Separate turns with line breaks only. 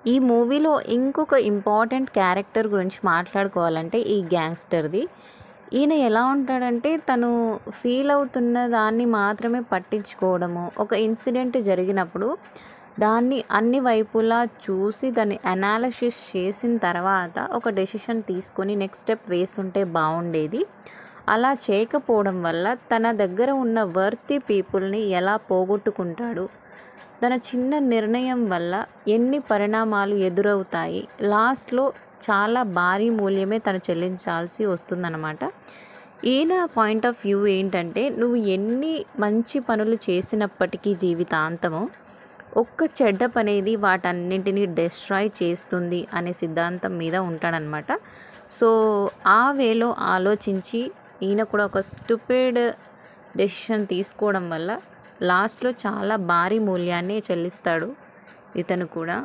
ఈ మూవీలో ఇంకొక ఇంపార్టెంట్ క్యారెక్టర్ గురించి మాట్లాడుకోవాలంటే ఈ గ్యాంగ్స్టర్‌ది. ఈయన ఎలా ఉంటాడంటే తను ఫీల్ అవుతున్న దాన్ని మాత్రమే పట్టించుకోవడము. ఒక ఇన్సిడెంట్ జరిగినప్పుడు దాన్ని అన్ని వైపులా చూసి దాన్ని అనాలిసిస్ చేసిన తర్వాత ఒక డెసిషన్ తీసుకొని నెక్స్ట్ స్టెప్ వేస్తుంటే బావుండేది. అలా చేయకపోవడం వల్ల తన దగ్గర ఉన్న వర్తీ పీపుల్‌ని ఎలా పోగొట్టుకుంటాడు. తన చిన్న నిర్ణయం వల్ల ఎన్ని పరిణామాలు ఎదురవుతాయి. లాస్ట్‌లో చాలా భారీ మూల్యమే తను చెల్లించాల్సి వస్తుందన్నమాట. ఈయన పాయింట్ ఆఫ్ వ్యూ ఏంటంటే, నువ్వు ఎన్ని మంచి పనులు చేసినప్పటికీ జీవితాంతము, ఒక్క చెడ్డ పనేది వాటన్నింటిని డెస్ట్రాయ్ చేస్తుంది అనే సిద్ధాంతం మీద ఉంటాడనమాట. సో, ఆ వేలో ఆలోచించి ఈయన కూడా ఒక స్టూపిడ్ డెసిషన్ తీసుకోవడం వల్ల లాస్ట్‌లో చాలా భారీ మూల్యాన్ని చెల్లిస్తాడు ఇతను కూడా.